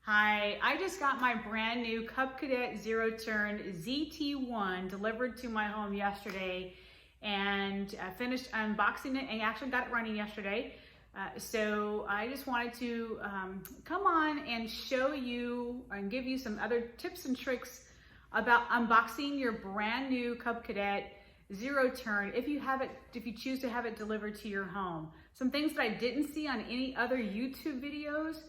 Hi, I just got my brand new Cadet zero turn ZT1 delivered to my home yesterday and finished unboxing it and actually got it running yesterday. So I just wanted to come on and show you and give you some other tips and tricks about unboxing your brand new Cadet zero turn if you choose to have it delivered to your home. Some things that I didn't see on any other YouTube videos,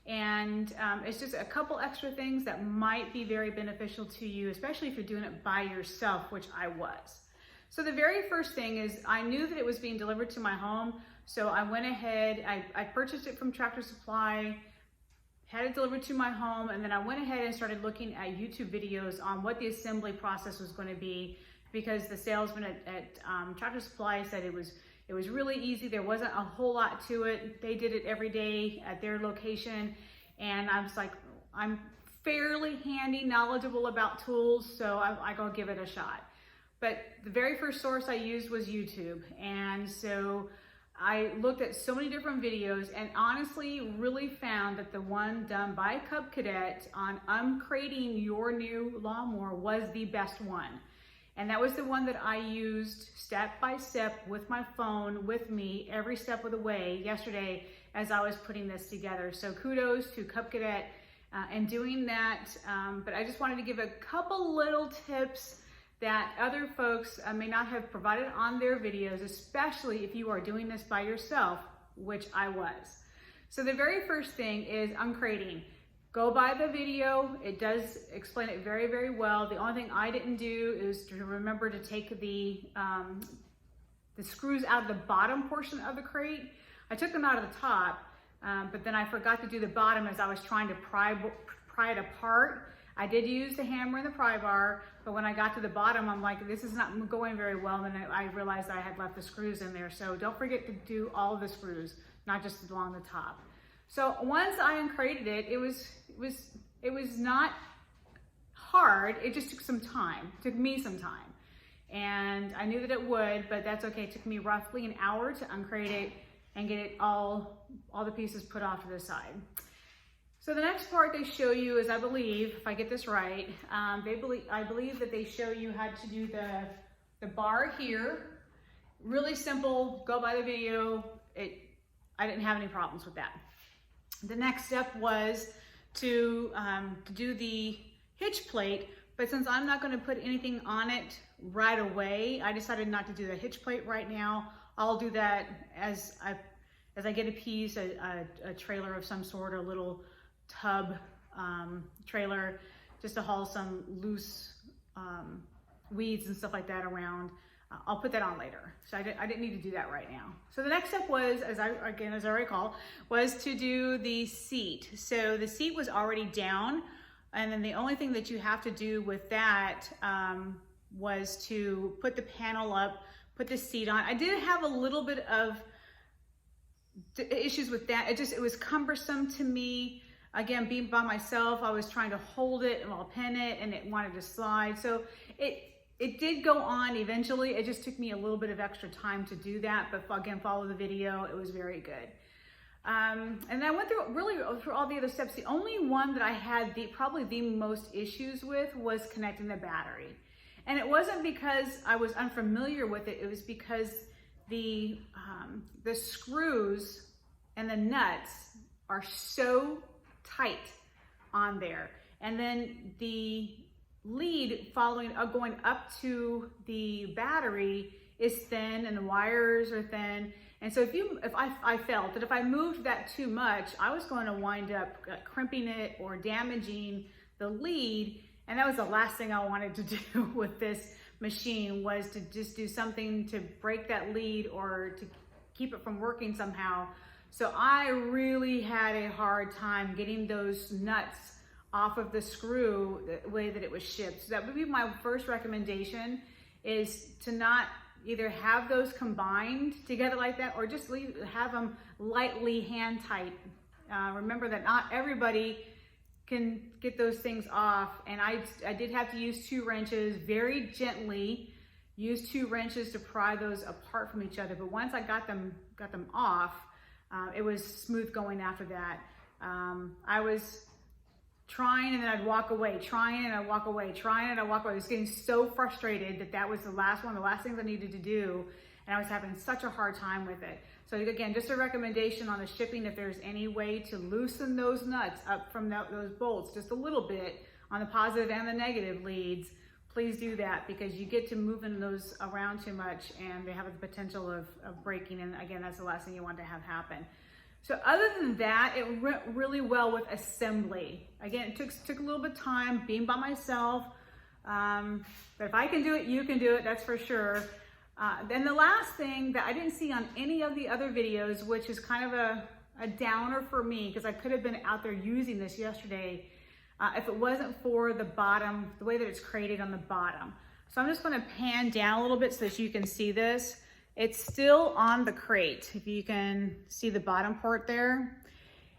and it's just a couple extra things that might be very beneficial to you, especially if you're doing it by yourself, which I was. So the very first thing is I knew that it was being delivered to my home, so I went ahead, I purchased it from Tractor Supply, had it delivered to my home, and then I went ahead and started looking at YouTube videos on what the assembly process was going to be, because the salesman at Tractor Supply said it was really easy. There wasn't a whole lot to it. They did it every day at their location. And I was like, I'm fairly handy, knowledgeable about tools, so I go give it a shot. But the very first source I used was YouTube. And so I looked at so many different videos and honestly really found that the one done by Cadet on uncrating your new lawnmower was the best one. And that was the one that I used step by step with my phone with me every step of the way yesterday as I was putting this together. So kudos to Cadet and doing that. But I just wanted to give a couple little tips that other folks may not have provided on their videos, especially if you are doing this by yourself, which I was. So the very first thing is uncrating. Go by the video. It does explain it very, very well. The only thing I didn't do is to remember to take the screws out of the bottom portion of the crate. I took them out of the top, but then I forgot to do the bottom as I was trying to pry it apart. I did use the hammer and the pry bar, but when I got to the bottom, I'm like, this is not going very well. And then I realized I had left the screws in there. So don't forget to do all of the screws, not just along the top. So once I uncrated it, it was not hard. It just took some time. It took me some time. And I knew that it would, but that's okay. It took me roughly an hour to uncrate it and get it all the pieces put off to the side. So the next part they show you is, I believe, if I get this right, I believe that they show you how to do the bar here. Really simple, go by the video. I didn't have any problems with that. The next step was to do the hitch plate, but since I'm not going to put anything on it right away, I decided not to do the hitch plate right now. I'll do that as I get a piece, a trailer of some sort, a little tub trailer, just to haul some loose weeds and stuff like that around. I'll put that on later. So I didn't need to do that right now. So the next step was, as I recall, was to do the seat. So the seat was already down, and then the only thing that you have to do with that was to put the panel up, put the seat on. I did have a little bit of issues with that. It was cumbersome to me. Again, being by myself, I was trying to hold it and I'll pin it, and it wanted to slide. So it did go on eventually. It just took me a little bit of extra time to do that, but again, follow the video. It was very good. And I went through all the other steps. The only one that I had probably the most issues with was connecting the battery. And it wasn't because I was unfamiliar with it. It was because the screws and the nuts are so tight on there. And then the lead going up to the battery is thin, and the wires are thin. And so I felt that if I moved that too much, I was going to wind up crimping it or damaging the lead. And that was the last thing I wanted to do with this machine, was to just do something to break that lead or to keep it from working somehow. So I really had a hard time getting those nuts off of the screw the way that it was shipped. So that would be my first recommendation, is to not either have those combined together like that, or just have them lightly hand tight. Remember that not everybody can get those things off, and I did have to use 2 wrenches, very gently use 2 wrenches to pry those apart from each other. But once I got them off, it was smooth going after that. I was trying and then I'd walk away, trying and I'd walk away, trying and I'd walk away. I was getting so frustrated that that was the last things I needed to do. And I was having such a hard time with it. So again, just a recommendation on the shipping, if there's any way to loosen those nuts up from those bolts just a little bit on the positive and the negative leads, please do that, because you get to moving those around too much and they have the potential of breaking. And again, that's the last thing you want to have happen. So other than that, it went really well with assembly. Again, it took a little bit of time being by myself. But if I can do it, you can do it, that's for sure. Then the last thing that I didn't see on any of the other videos, which is kind of a downer for me, because I could have been out there using this yesterday, if it wasn't for the bottom, the way that it's crated on the bottom. So I'm just going to pan down a little bit so that you can see this. It's still on the crate, if you can see the bottom part there.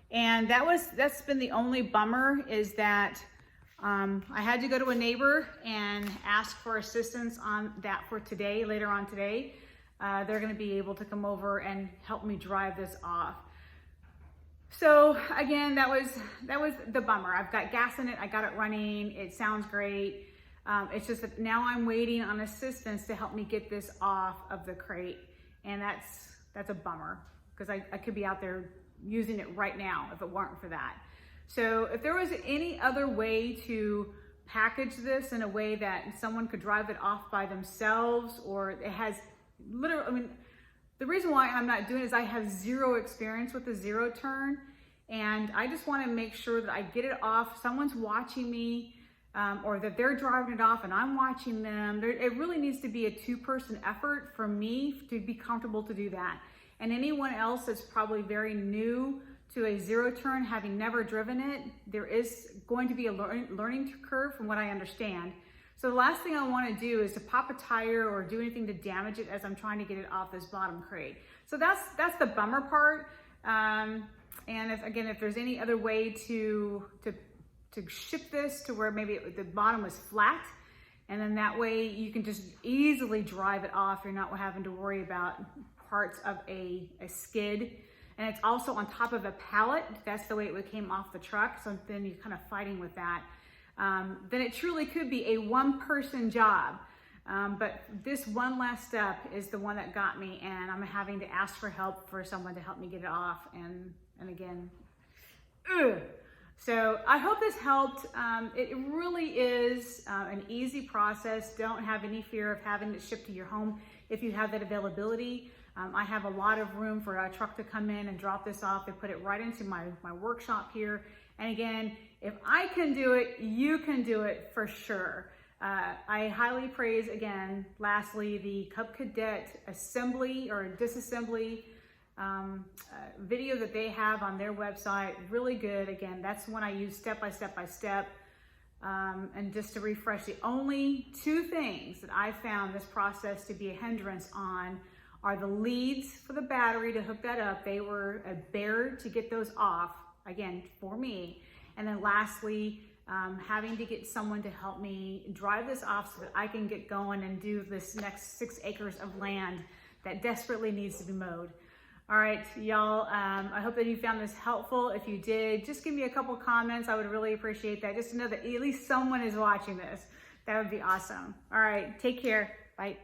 And that's been the only bummer, is that I had to go to a neighbor and ask for assistance on that for today, later on today. They're going to be able to come over and help me drive this off. So again, that was the bummer. I've got gas in it, I got it running, it sounds great. It's just that now I'm waiting on assistance to help me get this off of the crate. And that's a bummer, because I could be out there using it right now if it weren't for that. So if there was any other way to package this in a way that someone could drive it off by themselves, or it has literally, I mean, the reason why I'm not doing it is I have zero experience with the zero turn, and I just want to make sure that I get it off. Someone's watching me, or that they're driving it off and I'm watching them. It really needs to be a two-person effort for me to be comfortable to do that. And anyone else that's probably very new to a zero turn, having never driven it, there is going to be a learning curve from what I understand. So the last thing I want to do is to pop a tire or do anything to damage it as I'm trying to get it off this bottom crate. So that's the bummer part. And if there's any other way to ship this to where maybe the bottom was flat, and then that way you can just easily drive it off. You're not having to worry about parts of a skid. And it's also on top of a pallet. That's the way it came off the truck. So then you're kind of fighting with that. Then it truly could be a one-person job. But this one last step is the one that got me, and I'm having to ask for help for someone to help me get it off. And again, ugh. So I hope this helped. It really is an easy process. Don't have any fear of having it shipped to your home if you have that availability. I have a lot of room for a truck to come in and drop this off. They put it right into my workshop here. And again, if I can do it, you can do it for sure. I highly praise, again, lastly, the Cadet assembly or disassembly video that they have on their website. Really good. Again, that's one I use step by step by step. And just to refresh, the only two things that I found this process to be a hindrance on are the leads for the battery to hook that up. They were a bear to get those off, again, for me. And then lastly, having to get someone to help me drive this off so that I can get going and do this next 6 acres of land that desperately needs to be mowed. All right, y'all, I hope that you found this helpful. If you did, just give me a couple comments. I would really appreciate that. Just to know that at least someone is watching this. That would be awesome. All right, take care. Bye.